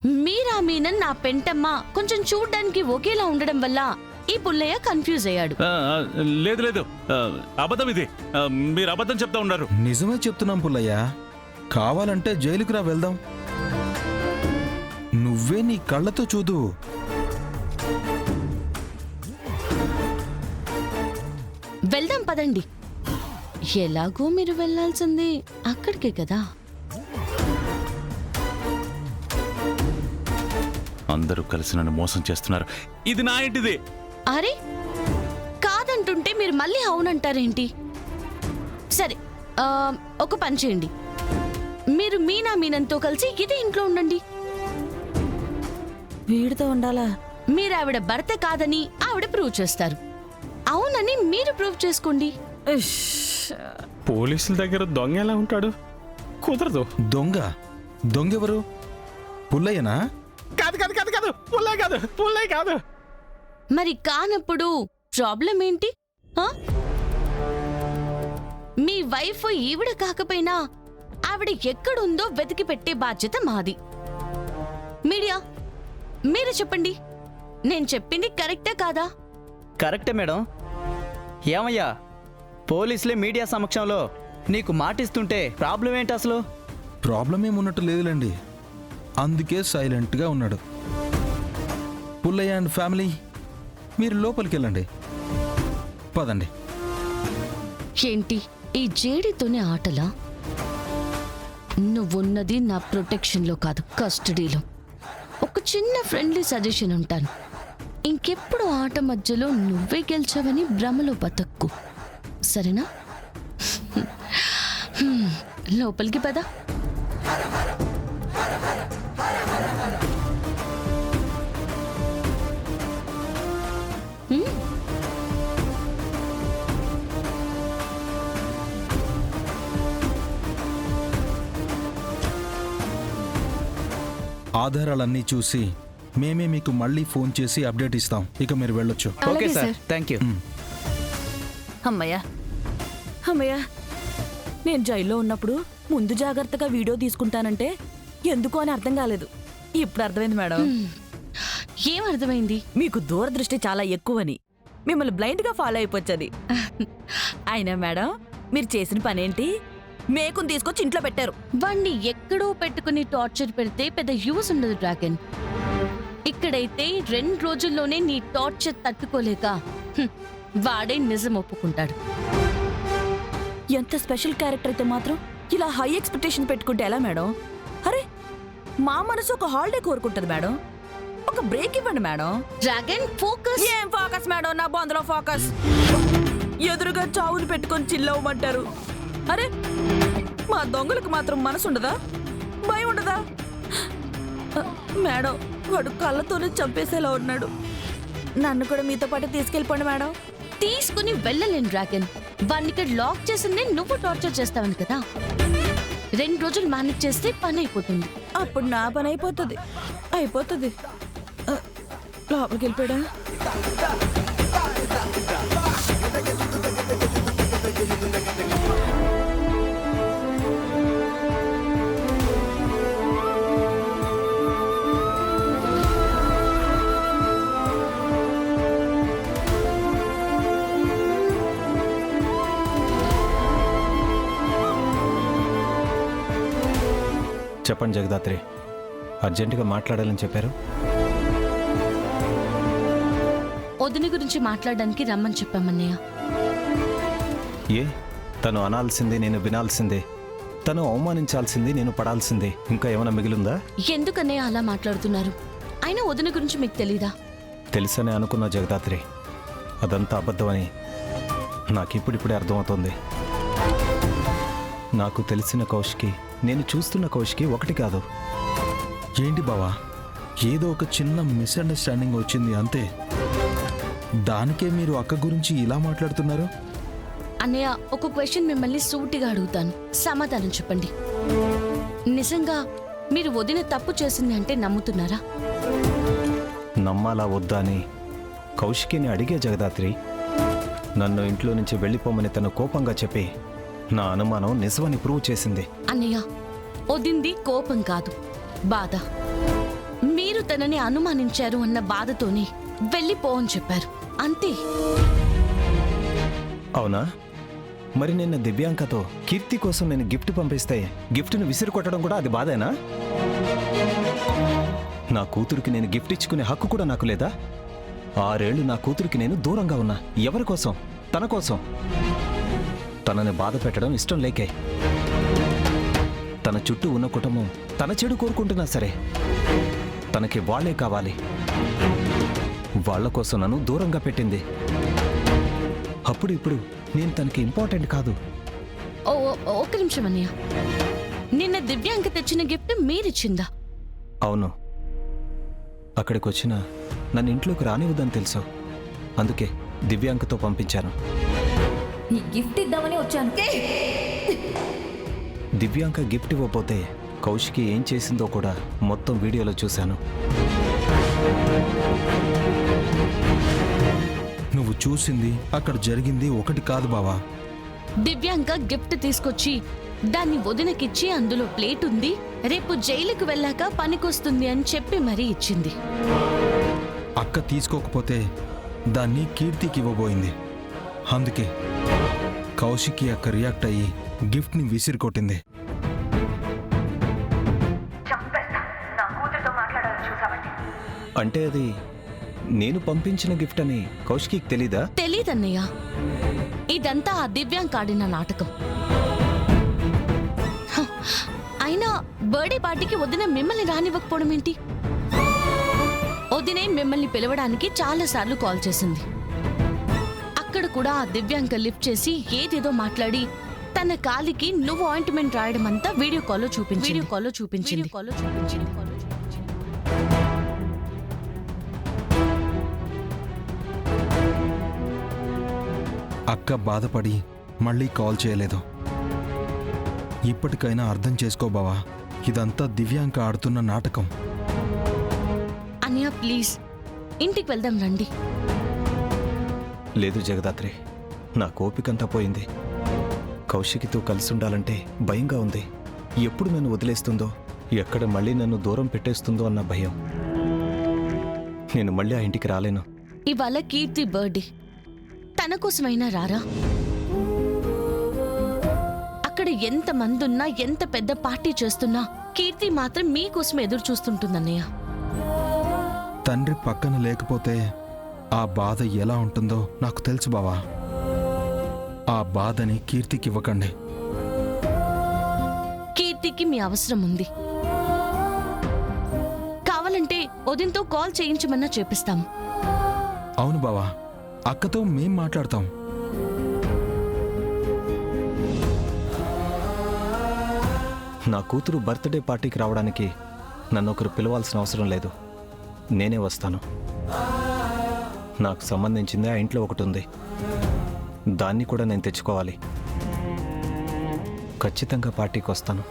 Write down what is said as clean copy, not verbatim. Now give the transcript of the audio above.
మీరా మీనన్ నా పెంటమ్మ కొంచెం చూడ్డానికి ఒకేలా ఉండడం వల్ల ఈ పుల్లయ్య కన్ఫ్యూజ్ అయ్యాడు. లేదు లేదు, అబద్ధం ఇది. మీరు అబద్ధం చెప్తా ఉన్నారు. నిజమే చెప్తున్నాం పుల్లయ్య. కావాలంటే జైలుకి రా, వెళ్దాం. నువ్వే నీ కళ్ళతో చూదు. వెళ్దాం పదండి. ఎలాగో మీరు వెళ్లాల్సింది అక్కడికే కదా. అందరూ కలిసి నన్ను మోసం చేస్తున్నారు. ఇది నా ఇంటిది. అరే కాదంటుంటే మీరు మళ్ళీ అవునంటారేంటి? సరే, ఒక పని చేయండి. మీరు మీనా మీనంతో కలిసి ఇదే ఇంట్లో ఉండండి. వీడితో ఉండాలా? మీరు ఆవిడ భర్త కాదని ఆవిడ ప్రూవ్ చేస్తారు, అవునని మీరు ప్రూవ్ చేసుకోండి. పోలీసుల దగ్గర దొంగ ఎలా ఉంటాడు? కుదరదు. దొంగెవరు? పుల్లయ్యనా? కాదు కాదు కాదు కాదు, పుల్లయ్య కాదు. మరి కానప్పుడు ప్రాబ్లం ఏంటి? మీ వైఫ్ ఈవిడ కాకపోయినా ఆవిడ ఎక్కడుందో వెతికి పెట్టే బాధ్యత మాది. మీడియా, మీరు చెప్పండి, నేను చెప్పింది కరెక్టా కాదా? కరెక్టే మేడం. ఏమయ్యా, పోలీసులే మీడియా సమక్షంలో నీకు మాటిస్తుంటే ప్రాబ్లం ఏంటి అసలు? ప్రాబ్లం ఏమున్నట్టు లేదులేండి, అందుకే సైలెంట్గా ఉన్నాడు. పుల్లయ్య అండ్ ఫ్యామిలీ, మీరు లోపలికి వెళ్ళండి. పదండి. ఏంటి ఈ జేడీతోనే ఆటలా? నువ్వున్నది నా ప్రొటెక్షన్లో కాదు, కస్టడీలో. ఒక చిన్న ఫ్రెండ్లీ సజెషన్ ఉంటాను, ఇంకెప్పుడు ఆట మధ్యలో నువ్వే గెలిచావని భ్రమలో బతక్కు, సరేనా? లోపలికి పద. ఆధారాలన్నీ చూసి మేమే మీకు మళ్ళీ ఫోన్ చేసి అప్డేట్ ఇస్తాం. ఇక మీరు వెళ్ళొచ్చు. Okay sir, thank you. అమ్మయ్యా అమ్మయ్యా, నేను జైల్లో ఉన్నప్పుడు ముందు జాగ్రత్తగా వీడియో తీసుకుంటానంటే ఎందుకు అని అర్థం కాలేదు. ఇప్పుడు అర్థమైంది మేడం. ఏం అర్థమైంది? మీకు దూరదృష్టి చాలా ఎక్కువని, మిమ్మల్ని బ్లైండ్ గా ఫాలో అయిపోచ్చది. అయినా మేడం, మీరు చేసిన పనేంటి? మేకుని తీసుకొచ్చి ఇంట్లో పెట్టారు. వాణ్ణి ఎక్కడో పెట్టుకుని టార్చర్ పెడితే పెద్ద యూస్ ఉండదు డ్రాగన్. ఇక్కడైతే 2 రోజుల్లోనే నీ టార్చర్ తట్టుకోలేక వాడే నిజం ఒప్పుకుంటాడు. ఎంత స్పెషల్ క్యారెక్టర్ అయితే మాత్రం ఇలా హై ఎక్స్పెక్టేషన్ పెట్టుకుంటే ఎలా మేడం? అరే, మా మనసు ఒక హాలిడే కోరుకుంటుంది మేడం. ఒక బ్రేక్ ఇవ్వండి మేడం. Dragon focus. ఏం ఫోకస్ మేడం? నా బొందలో ఫోకస్. ఎదురుగా చావులు పెట్టుకొని చిల్లవమంటారు. అరే, మా దొంగలకు మాత్రం మనసు ఉండదా? భయం ఉండదా? మేడం, వాడు కళ్ళతోనే చంపేసేలా ఉన్నాడు. నన్ను కూడా మీతో పాటు తీసుకెళ్ళిపోండి మేడం. తీసుకుని వెళ్ళలేను డ్రాగన్. వాణ్ణి ఇక్కడ లాక్ చేసిందే నువ్వు టార్చర్ చేస్తావని కదా. 2 రోజులు మేనేజ్ చేస్తే పని అయిపోతుంది. అప్పుడు నా పని అయిపోతుంది. లోపలికి వెళ్ళిపోయా. చెప్పండి జగదాత్రి, అర్జెంటుగా మాట్లాడాలని చెప్పారు. వదిన గురించి మాట్లాడడానికి రమ్మని చెప్పామన్నయ్య. ఏ, తను అనాల్సిందే నేను వినాల్సిందే, తను అవమానించాల్సింది నేను పడాల్సిందే, ఇంకా ఏమైనా మిగిలిందా? ఎందుకన్నయ్య అలా మాట్లాడుతున్నారు? అయినా వదిన గురించి మీకు తెలీదా? తెలుసనే అనుకున్నా జగదాత్రి, అదంతా అబద్ధమని నాకిప్పుడిప్పుడే అర్థమవుతోంది. నాకు తెలిసిన కౌశికి, నేను చూస్తున్న కౌశికి ఒకటి కాదు. ఏంటి బావా, ఏదో ఒక చిన్న మిస్అండర్స్టాండింగ్ వచ్చింది అంతే, దానికే మీరు అక్క గురించి ఇలా మాట్లాడుతున్నారు? అన్నయ్య, ఒక క్వశ్చన్ మిమ్మల్ని సూటిగా అడుగుతాను, సమాధానం చెప్పండి. నిజంగా మీరు వదిన తప్పు చేసింది అంటే నమ్ముతున్నారా? నమ్మాలా వద్దా అని కౌశికిని అడిగే జగదాత్రి. నన్ను ఇంట్లో నుంచి వెళ్ళిపోమని తను కోపంగా చెప్పి నా అనుమానం నిజమని ప్రూవ్ చేసింది. అన్నయ్య, వదింది కోపం కాదు, బాధ. మీరు తనని అనుమానించారు అన్న బాధతోనే వెళ్ళిపో అని చెప్పారు. అంతే. అవునా? మరి నిన్న దివ్యాంకతో కీర్తి కోసం నేను గిఫ్ట్ పంపిస్తే గిఫ్ట్ను విసిరి కొట్టడం కూడా అది బాధేనా? నా కూతురికి నేను గిఫ్ట్ ఇచ్చుకునే హక్కు కూడా నాకు లేదా? 6 ఏళ్లు నా కూతురికి నేను దూరంగా ఉన్నా. ఎవరి కోసం? తన కోసం. తనని బాధ పెట్టడం ఇష్టం లేకే. తన చుట్టూ ఉన్న కుటుంబం తన చెడు కోరుకుంటున్నా సరే తనకి వాళ్లే కావాలి. వాళ్ల కోసం నన్ను దూరంగా పెట్టింది. అప్పుడు ఇప్పుడు నేను తనకి ఇంపార్టెంట్ కాదు. ఒక్క నిమిషం అన్నయ్య. నిన్న దివ్యాంక తెచ్చిన గిఫ్ట్ మీరిచ్చిందా? అవును. అక్కడికి వచ్చిన నన్ను ఇంట్లోకి రానివ్వదని తెలుసు. అందుకే దివ్యాంకతో పంపించాను. ఈ గిఫ్ట్ ఇద్దామని వచ్చాను. దివ్యాంక గిఫ్ట్ ఇవ్వకపోతే కౌశికి ఏం చేసిందో కూడా మొత్తం వీడియోలో చూశాను. నువ్వు చూసింది అక్కడ జరిగింది ఒకటి కాదు బావా. దివ్యాంక గిఫ్ట్ తీసుకొచ్చి దాన్ని వదినకిచ్చి అందులో ప్లేట్ ఉంది, రేపు జైలుకు వెళ్ళాక పనికొస్తుంది అని చెప్పి మరీ ఇచ్చింది. అక్క తీసుకోకపోతే దాన్ని కీర్తికి ఇవ్వబోయింది. అందుకే కౌశికి అక్క రియాక్ట్ అయ్యి గిఫ్ట్ని విసిరికొట్టింది. అంటే అది నేను పంపించిన గిఫ్ట్ అని కౌశికి తెలీదా? తెలీదన్నయ్య. ఇదంతా ఆ దివ్యాంక ఆడిన నాటకం. హ, అయినా బర్త్డే పార్టీకి వదిన మిమ్మల్ని రానివ్వకపోవడం ఏంటి? వదినే మిమ్మల్ని పిలవడానికి చాలాసార్లు కాల్ చేసింది. అక్కడ కూడా ఆ దివ్యాంక లిఫ్ట్ చేసి ఏదేదో మాట్లాడి తన కాలికి నువ్వు ఆయింట్మెంట్ రాయడం అంతా వీడియో కాల్లో చూపించింది. అక్క బాధపడి మళ్ళీ కాల్ చేయలేదు. ఇప్పటికైనా అర్థం చేసుకో బావా, ఇదంతా దివ్యాంక ఆడుతున్న నాటకం. అన్నయ్య ప్లీజ్ ఇంటికి వెళ్దాం రండి. లేదు జగదాత్రి, నా కోపికంతా పోయింది. కౌశికితో కలిసి ఉండాలంటే భయంగా ఉంది. ఎప్పుడు నన్ను వదిలేస్తుందో, ఎక్కడ మళ్ళీ నన్ను దూరం పెట్టేస్తుందో అన్న భయం. నేను మళ్ళీ ఆ ఇంటికి రాలేను. ఇవాళ కీర్తి బర్త్డే. తన కోసమైనా రారా? అక్కడ ఎంత మందున్నా, ఎంత పెద్ద పార్టీ చేస్తున్నా కీర్తి మాత్రం మీకోసం ఎదురు చూస్తుంటుందన్నయ్య. తండ్రి పక్కన లేకపోతే ఆ బాధ ఎలా ఉంటుందో నాకు తెలుసు బావా. ఆ బాధని కీర్తికి ఇవ్వకండి. కీర్తికి మీ అవసరం ఉంది. కావాలంటే వదినతో కాల్ చేయించమన్నా చేపిస్తాం. అవును బావా, అక్కతో మేం మాట్లాడతాం. నా కూతురు బర్త్డే పార్టీకి రావడానికి నన్ను ఒకరు పిలవాల్సిన అవసరం లేదు. నేనే వస్తాను. నాకు సంబంధించింది ఆ ఇంట్లో ఒకటి ఉంది. దాన్ని కూడా నేను తెచ్చుకోవాలి. ఖచ్చితంగా పార్టీకి వస్తాను.